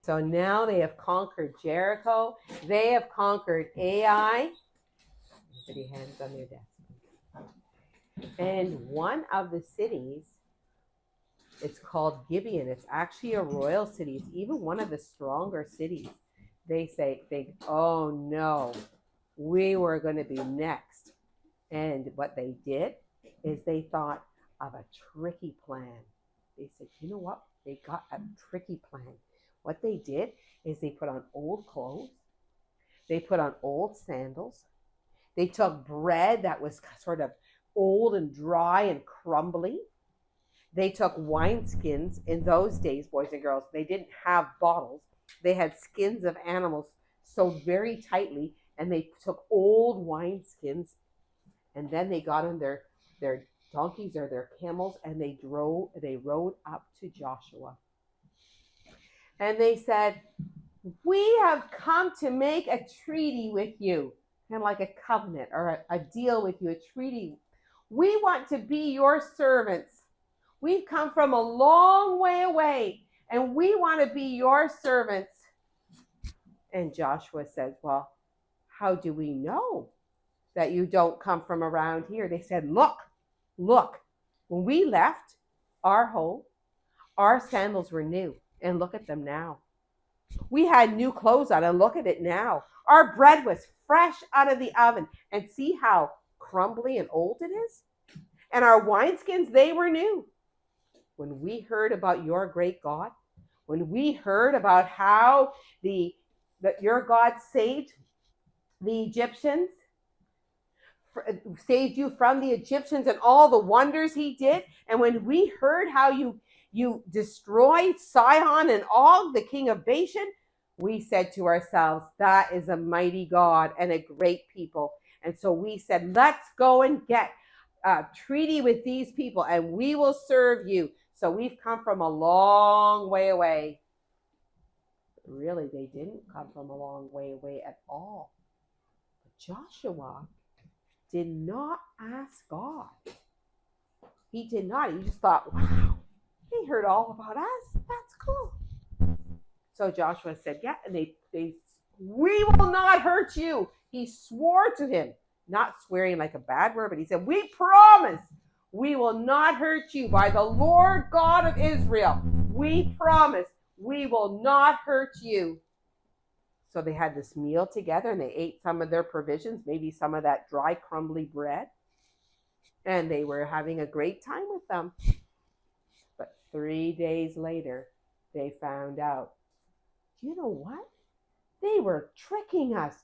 So now they have conquered Jericho. They have conquered Ai. Everybody hands on their desk. And one of the cities, it's called Gibeon. It's actually a royal city. It's even one of the stronger cities. They think, oh no, we were going to be next. And what they did is they thought of a tricky plan. They said, you know what? They got a tricky plan. What they did is they put on old clothes. They put on old sandals. They took bread that was sort of old and dry and crumbly. They took wineskins. In those days, boys and girls, they didn't have bottles. They had skins of animals sewed very tightly, and they took old wineskins, and then they got on their donkeys or their camels, and they rode up to Joshua. And they said, we have come to make a treaty with you, kind of like a covenant or a deal with you, a treaty. We want to be your servants. We've come from a long way away, and we want to be your servants. And Joshua says, well, how do we know that you don't come from around here? They said, look, when we left our home, our sandals were new, and look at them now. We had new clothes on, and look at it now. Our bread was fresh out of the oven, and see how crumbly and old it is? And our wineskins, they were new. When we heard about your great God, when we heard about how that your God saved the Egyptians, saved you from the Egyptians and all the wonders he did, and when we heard how you destroyed Sihon and Og, the king of Bashan, we said to ourselves, that is a mighty God and a great people. And so we said, let's go and get a treaty with these people, and we will serve you. So we've come from a long way away. Really, they didn't come from a long way away at all. But Joshua did not ask God. He did not. He just thought, wow, he heard all about us. That's cool. So Joshua said, yeah, and we will not hurt you. He swore to him, not swearing like a bad word, but he said, we promise we will not hurt you. By the Lord God of Israel, we promise we will not hurt you. So they had this meal together, and they ate some of their provisions, maybe some of that dry, crumbly bread. And they were having a great time with them. But 3 days later, they found out, you know what? They were tricking us.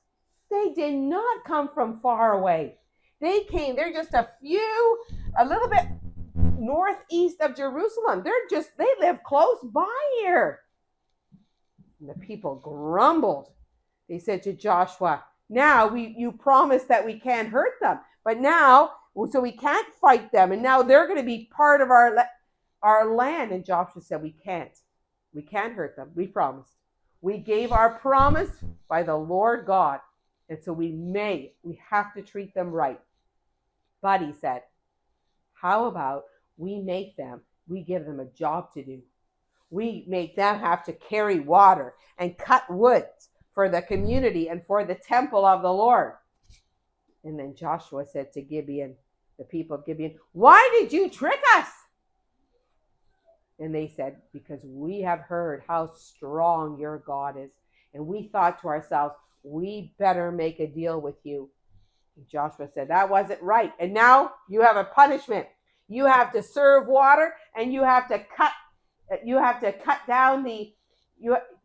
They did not come from far away. They're just a little bit northeast of Jerusalem. They live close by here. And the people grumbled. They said to Joshua, now you promised that we can't hurt them, but now, so we can't fight them, and now they're going to be part of our land. And Joshua said, we can't hurt them. We promised. We gave our promise by the Lord God. And so we have to treat them right. But he said, how about we give them a job to do. We make them have to carry water and cut wood for the community and for the temple of the Lord. And then Joshua said to Gibeon, the people of Gibeon, why did you trick us? And they said, because we have heard how strong your God is. And we thought to ourselves, we better make a deal with you. And Joshua said, that wasn't right. And now you have a punishment. You have to serve water, and you have to cut down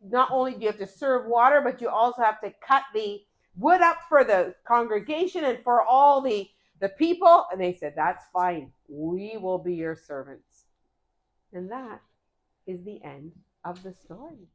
not only do you have to serve water, but you also have to cut the wood up for the congregation and for all the people. And they said, that's fine. We will be your servants. And that is the end of the story.